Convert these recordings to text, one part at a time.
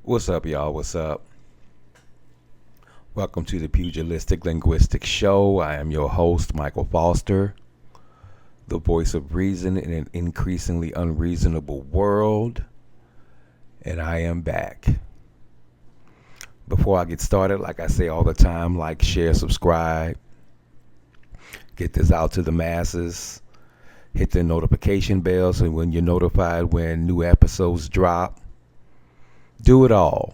What's up, y'all? What's up? Welcome to the Pugilistic Linguistics Show. I am your host, Michael Foster, the voice of reason in an increasingly unreasonable world, and I am back. Before I get started, like I say all the time, like, share, subscribe, get this out to the masses, hit the notification bell so when you're notified when new episodes drop. Do it all.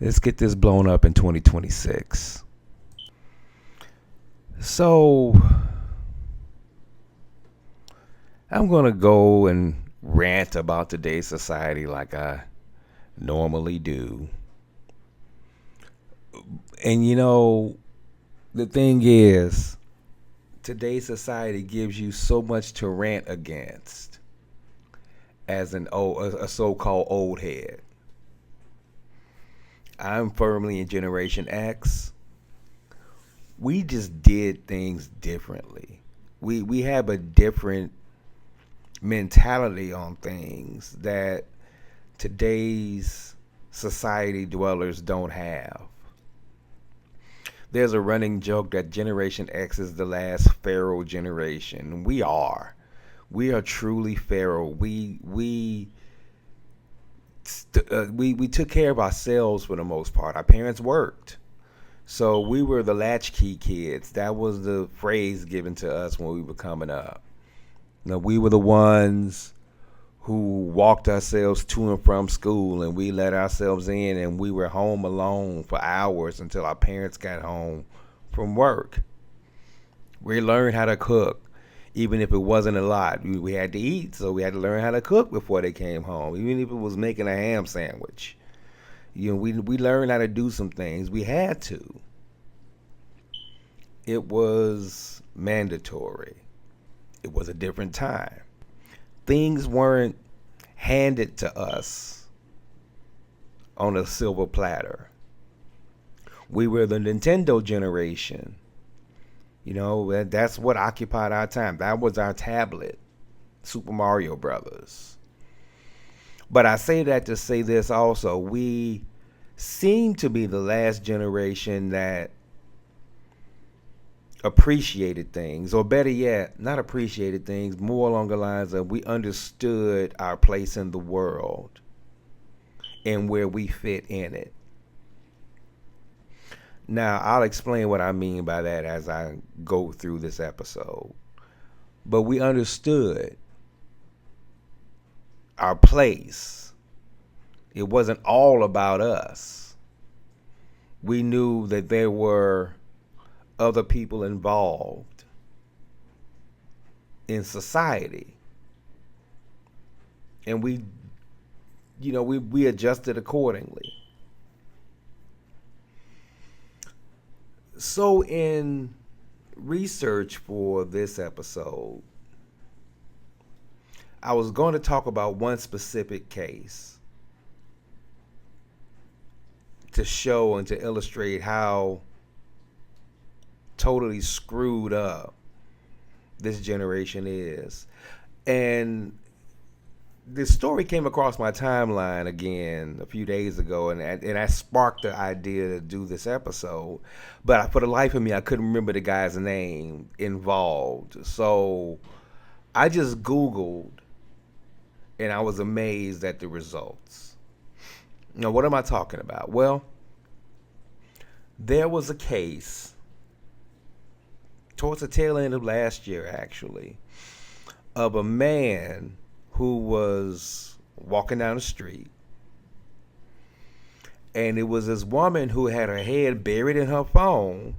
Let's get this blown up in 2026. So, I'm going to go and rant about today's society like I normally do. And the thing is, today's society gives you so much to rant against as a so-called old head. I'm firmly in Generation X. We just did things differently. We have a different mentality on things that today's society dwellers don't have. There's a running joke that Generation X is the last feral generation. We are. We are truly feral. We took care of ourselves for the most part. Our parents worked. So we were the latchkey kids. That was the phrase given to us when we were coming up. We were the ones who walked ourselves to and from school, and we let ourselves in, and we were home alone for hours until our parents got home from work. We learned how to cook, even if it wasn't a lot. We had to eat, so we had to learn how to cook before they came home, even if it was making a ham sandwich. We learned how to do some things. We had to. It was mandatory. It was a different time. Things weren't handed to us on a silver platter. We were the Nintendo generation. That's what occupied our time. That was our tablet, Super Mario Brothers. But I say that to say this also. We seem to be the last generation that appreciated things, or better yet, not appreciated things, more along the lines of we understood our place in the world and where we fit in it. Now, I'll explain what I mean by that as I go through this episode. But we understood our place. It wasn't all about us. We knew that there were other people involved in society. And we adjusted accordingly. So in research for this episode, I was going to talk about one specific case to show and to illustrate how totally screwed up this generation is. And this story came across my timeline again a few days ago, and I sparked the idea to do this episode. But for the life of me, I couldn't remember the guy's name involved. So I just Googled, and I was amazed at the results. Now, what am I talking about? Well, there was a case towards the tail end of last year, actually, of a man who was walking down the street, and it was this woman who had her head buried in her phone,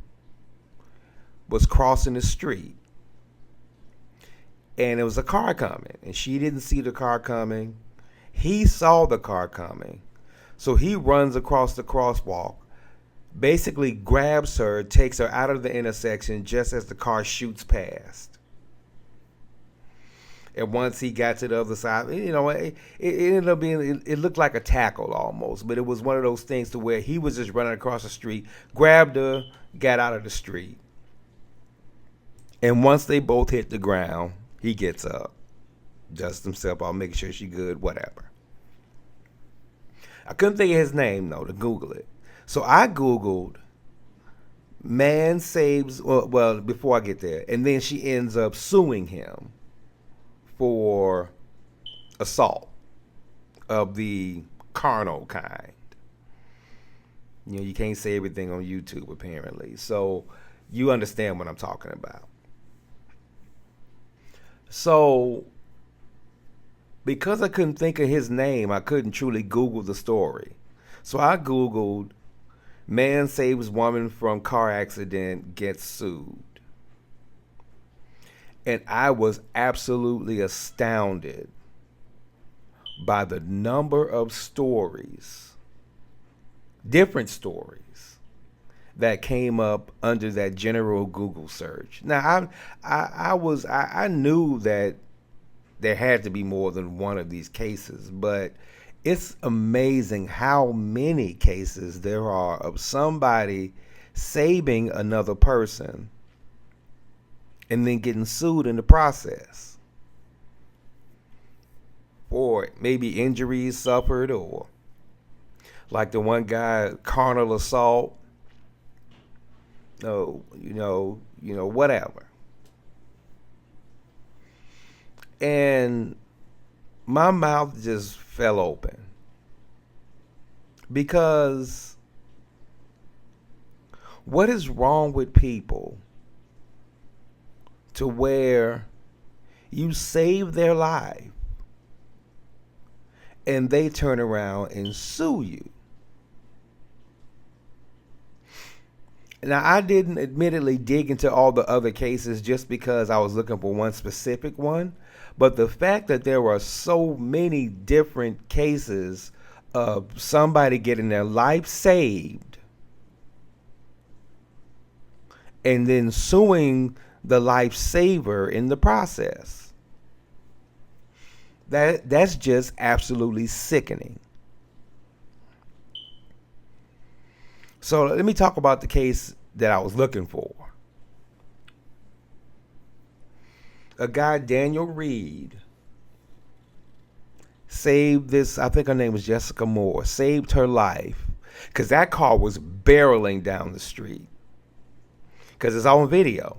was crossing the street, and it was a car coming, and she didn't see the car coming. He saw the car coming, so he runs across the crosswalk, basically grabs her, takes her out of the intersection just as the car shoots past. And once he got to the other side, it ended up being, it looked like a tackle almost, but it was one of those things to where he was just running across the street, grabbed her, got out of the street. And once they both hit the ground, he gets up, dusts himself off, making sure she's good, whatever. I couldn't think of his name though to Google it. So I Googled man saves, well, before I get there. And then she ends up suing him for assault of the carnal kind. You can't say everything on YouTube apparently. So you understand what I'm talking about. So because I couldn't think of his name, I couldn't truly Google the story. So I Googled man saves woman from car accident gets sued. And I was absolutely astounded by the number of stories, different stories, that came up under that general Google search. Now, I knew that there had to be more than one of these cases, but it's amazing how many cases there are of somebody saving another person and then getting sued in the process for maybe injuries suffered, or like the one guy, carnal assault. No, whatever. And my mouth just fell open because what is wrong with people to where you save their life and they turn around and sue you? Now, I didn't admittedly dig into all the other cases just because I was looking for one specific one. But the fact that there were so many different cases of somebody getting their life saved and then suing the lifesaver in the process, that's just absolutely sickening. So let me talk about the case that I was looking for. A guy, Daniel Reed, saved this, I think her name was Jessica Moore, saved her life because that car was barreling down the street because it's on video.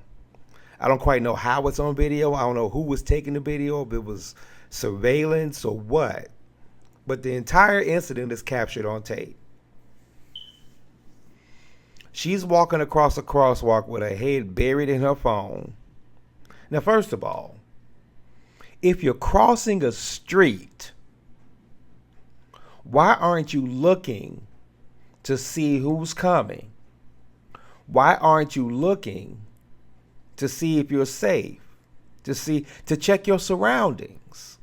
I don't quite know how it's on video. I don't know who was taking the video, if it was surveillance or what. But the entire incident is captured on tape. She's walking across a crosswalk with her head buried in her phone. Now, first of all, if you're crossing a street, why aren't you looking to see who's coming? Why aren't you looking to see if you're safe? To check your surroundings?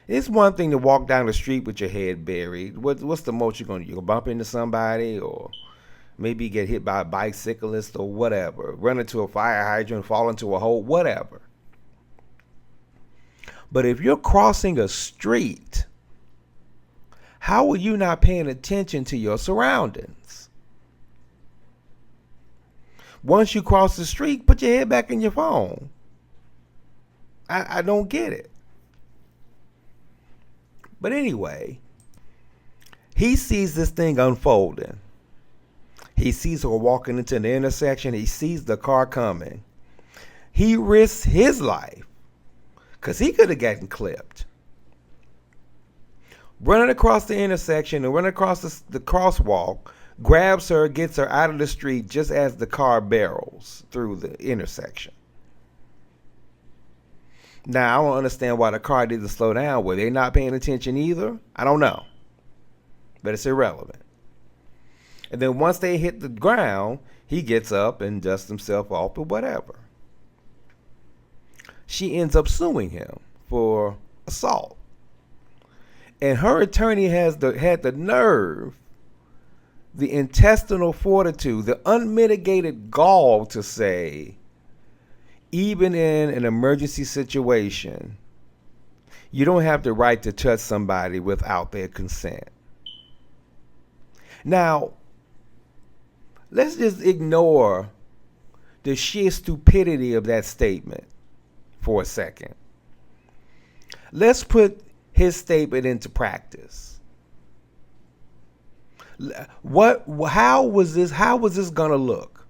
It's one thing to walk down the street with your head buried. What's the most you're going to do? You'll bump into somebody, or maybe get hit by a bicyclist or whatever. Run into a fire hydrant, fall into a hole, whatever. But if you're crossing a street, how are you not paying attention to your surroundings? Once you cross the street, put your head back in your phone. I don't get it. But anyway, he sees this thing unfolding. He sees her walking into the intersection. He sees the car coming. He risks his life because he could have gotten clipped. Running across the intersection and running across the crosswalk, grabs her, gets her out of the street just as the car barrels through the intersection. Now, I don't understand why the car didn't slow down. Were they not paying attention either? I don't know. But it's irrelevant. And then once they hit the ground, he gets up and dusts himself off or whatever. She ends up suing him for assault. And her attorney had the nerve, the intestinal fortitude, the unmitigated gall to say, even in an emergency situation, you don't have the right to touch somebody without their consent. Now, let's just ignore the sheer stupidity of that statement for a second. Let's put his statement into practice. What? How was this? How was this gonna look?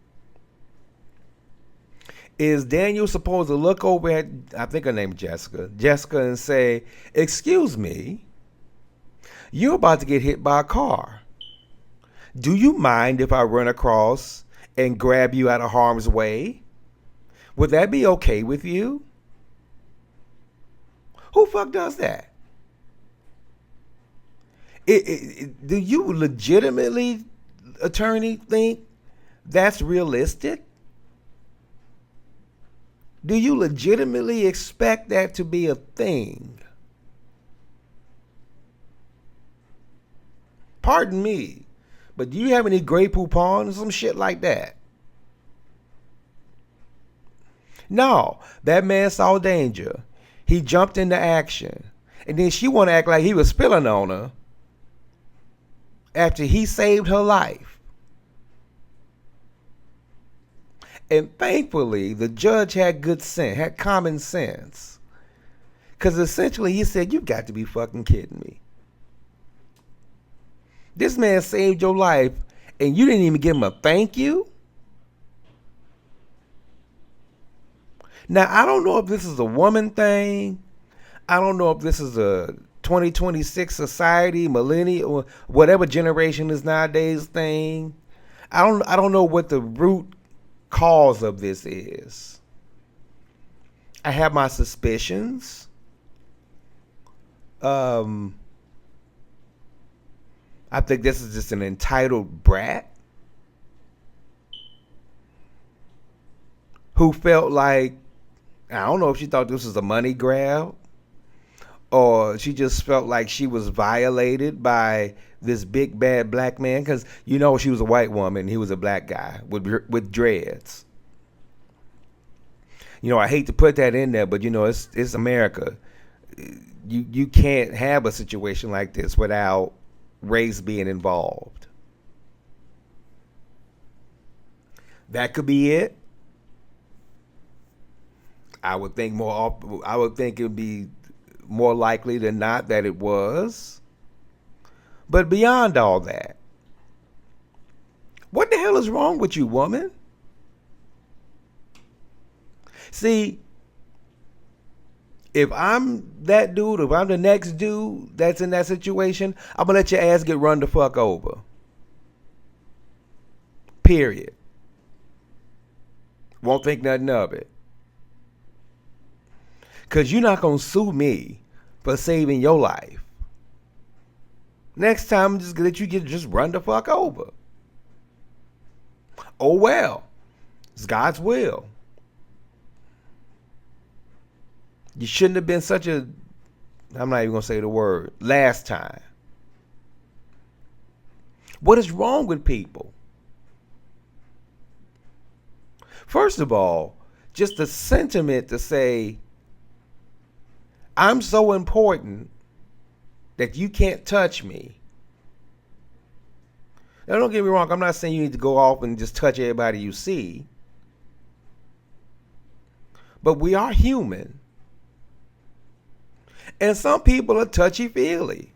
Is Daniel supposed to look over at, I think her name is Jessica, and say, "Excuse me, you're about to get hit by a car. Do you mind if I run across and grab you out of harm's way? Would that be okay with you?" Who fuck does that? Do you legitimately, attorney, think that's realistic? Do you legitimately expect that to be a thing? Pardon me, but do you have any Grey Poupon or some shit like that? No, that man saw danger. He jumped into action. And then she want to act like he was spilling on her after he saved her life. And thankfully, the judge had good sense, had common sense. Because essentially he said, "You got to be fucking kidding me. This man saved your life and you didn't even give him a thank you?" Now, I don't know if this is a woman thing. I don't know if this is a 2026 society, millennial, or whatever generation is nowadays thing. I don't know what the root cause of this is. I have my suspicions. I think this is just an entitled brat who felt like, I don't know if she thought this was a money grab, or she just felt like she was violated by this big bad black man, because she was a white woman, he was a black guy with dreads. I hate to put that in there, but it's America. You can't have a situation like this without race being involved. That could be it. I would think it would be more likely than not that it was. But beyond all that, what the hell is wrong with you, woman? See, if I'm that dude, if I'm the next dude that's in that situation, I'm gonna let your ass get run the fuck over. Period. Won't think nothing of it. Because you're not going to sue me for saving your life. Next time, I'm just going to let you get just run the fuck over. Oh, well. It's God's will. You shouldn't have been such a, I'm not even going to say the word, last time. What is wrong with people? First of all, just the sentiment to say, I'm so important that you can't touch me. Now, don't get me wrong. I'm not saying you need to go off and just touch everybody you see. But we are human. And some people are touchy-feely.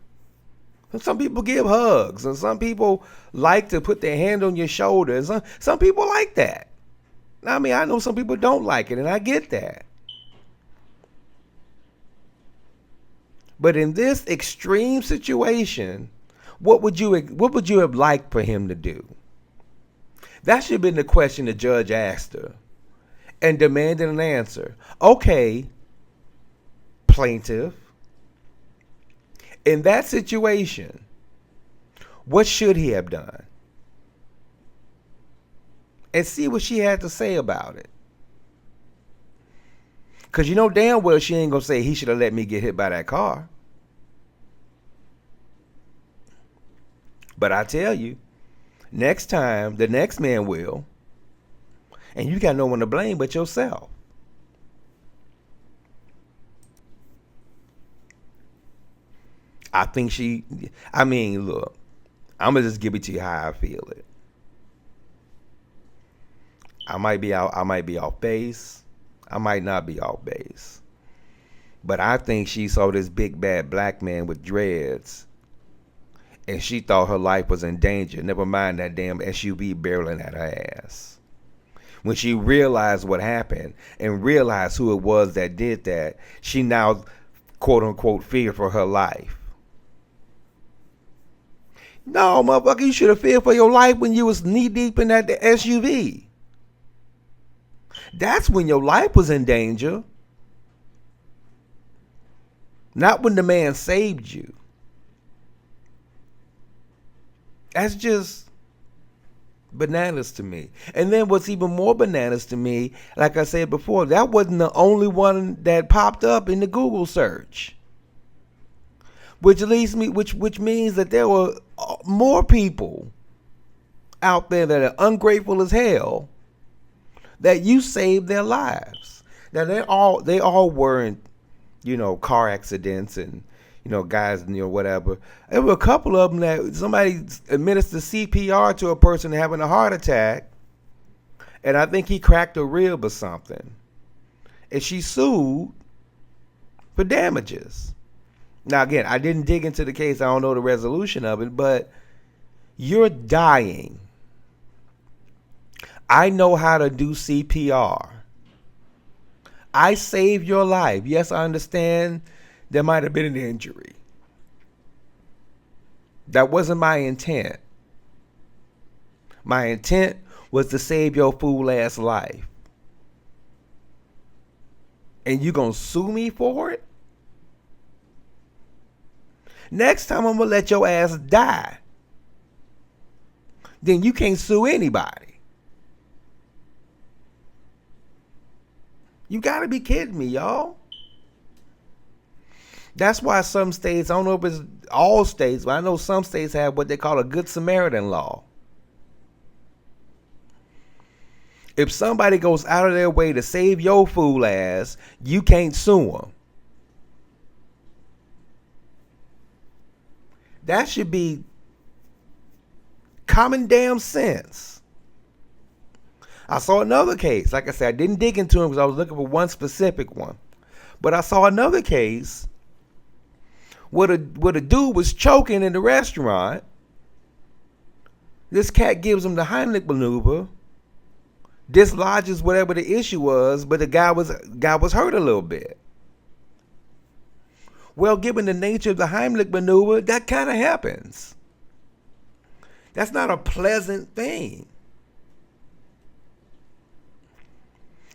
And some people give hugs. And some people like to put their hand on your shoulder. And some people like that. I mean, I know some people don't like it, and I get that. But in this extreme situation, what would you have liked for him to do? That should have been the question the judge asked her and demanded an answer. Okay, plaintiff, in that situation, what should he have done? And see what she had to say about it. Because you know damn well she ain't going to say he should have let me get hit by that car. But I tell you, next time, the next man will. And you got no one to blame but yourself. I think look, I'm going to just give it to you how I feel it. I might be off base. I might not be off base. But I think she saw this big bad black man with dreads and she thought her life was in danger. Never mind that damn SUV barreling at her ass. When she realized what happened and realized who it was that did that, she now, quote unquote, feared for her life. No, motherfucker, you should have feared for your life when you was knee deep in that SUV. That's when your life was in danger. Not when the man saved you. That's just bananas to me. And then what's even more bananas to me, like I said before, that wasn't the only one that popped up in the Google search. Which leads me, which means that there were more people out there that are ungrateful as hell that you saved their lives. Now they all weren't, car accidents and guys, whatever. There were a couple of them that somebody administered CPR to a person having a heart attack, and I think he cracked a rib or something, and she sued for damages. Now again, I didn't dig into the case. I don't know the resolution of it, but you're dying. I know how to do CPR. I saved your life. Yes, I understand there might have been an injury. That wasn't my intent. My intent was to save your fool ass life. And you gonna sue me for it? Next time I'm gonna let your ass die. Then you can't sue anybody. You gotta be kidding me, y'all. That's why some states, I don't know if it's all states, but I know some states have what they call a Good Samaritan law. If somebody goes out of their way to save your fool ass, you can't sue them. That should be common damn sense. I saw another case. Like I said, I didn't dig into them because I was looking for one specific one. But I saw another case where the dude was choking in the restaurant. This cat gives him the Heimlich maneuver, dislodges whatever the issue was, but the guy was hurt a little bit. Well, given the nature of the Heimlich maneuver, that kind of happens. That's not a pleasant thing.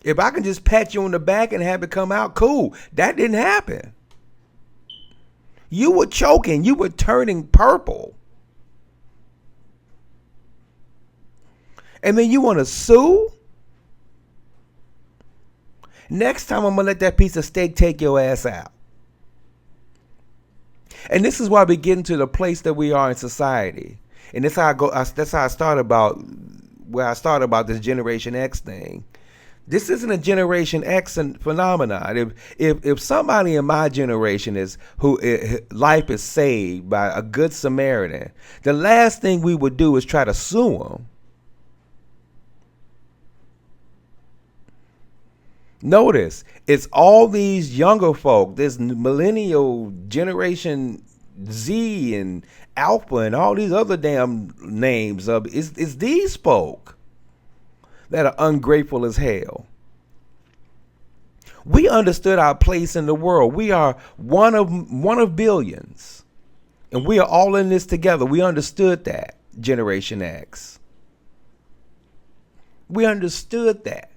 If I can just pat you on the back and have it come out, cool. That didn't happen. You were choking. You were turning purple. And then you want to sue? Next time I'm going to let that piece of steak take your ass out. And this is why we get into the place that we are in society. And that's how I started about this Generation X thing. This isn't a Generation X phenomenon. If somebody in my generation life is saved by a good Samaritan, the last thing we would do is try to sue them. Notice, it's all these younger folk, this millennial Generation Z and Alpha and all these other damn names of it's these folk that are ungrateful as hell. We understood our place in the world. We are one of billions. And we are all in this together. We understood that, Generation X. We understood that.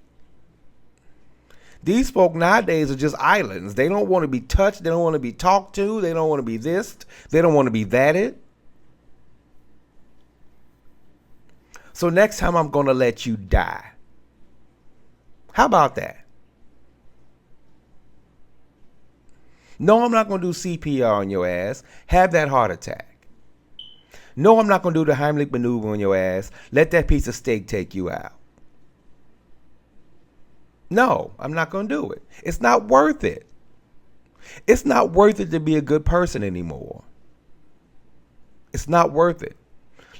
These folk nowadays are just islands. They don't want to be touched. They don't want to be talked to. They don't want to be this. They don't want to be thatted. So next time I'm going to let you die. How about that? No, I'm not going to do CPR on your ass. Have that heart attack. No, I'm not going to do the Heimlich maneuver on your ass. Let that piece of steak take you out. No, I'm not going to do it. It's not worth it. It's not worth it to be a good person anymore. It's not worth it.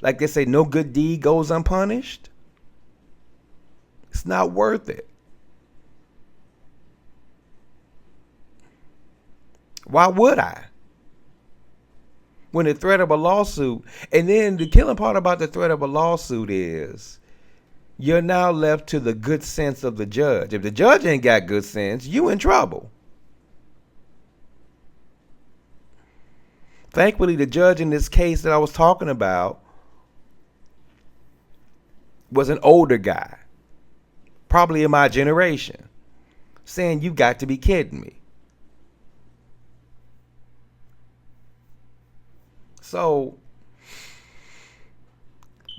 Like they say, no good deed goes unpunished. It's not worth it. Why would I? when the threat of a lawsuit, and then the killing part about the threat of a lawsuit is you're now left to the good sense of the judge. If the judge ain't got good sense, you in trouble. Thankfully, the judge in this case that I was talking about was an older guy, probably in my generation, saying, "You got to be kidding me." So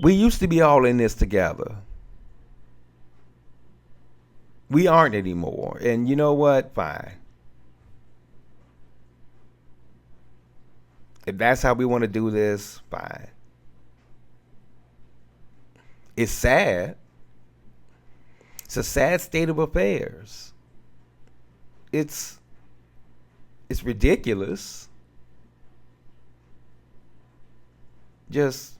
we used to be all in this together. We aren't anymore. And you know what? Fine. If that's how we want to do this, fine. It's sad. It's a sad state of affairs. It's ridiculous. Just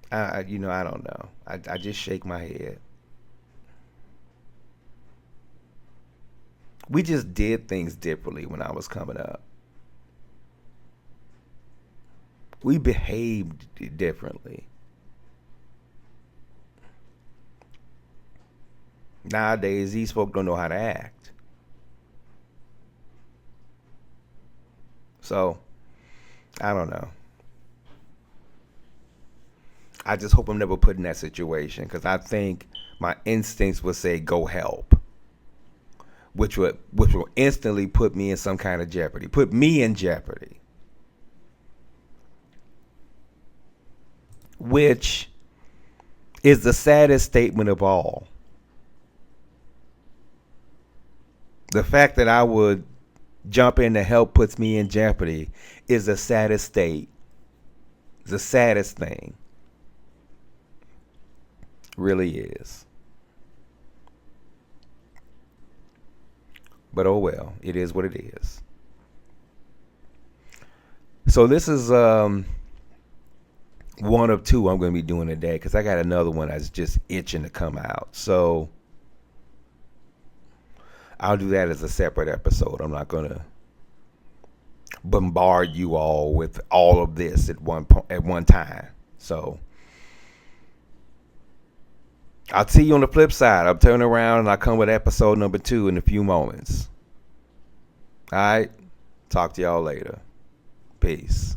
I don't know. I just shake my head. We just did things differently when I was coming up. We behaved differently. Nowadays, these folk don't know how to act. So, I don't know. I just hope I'm never put in that situation because I think my instincts would say go help, which will instantly put me in some kind of jeopardy. Put me in jeopardy. Which is the saddest statement of all. The fact that I would jump in to help puts me in jeopardy is the saddest state. The saddest thing. Really is. But oh well, it is what it is. So this is one of two I'm going to be doing today because I got another one that's just itching to come out. So I'll do that as a separate episode. I'm not going to bombard you all with all of this at one time. So I'll see you on the flip side. I'll turn around and I'll come with episode number 2 in a few moments. All right. Talk to y'all later. Peace.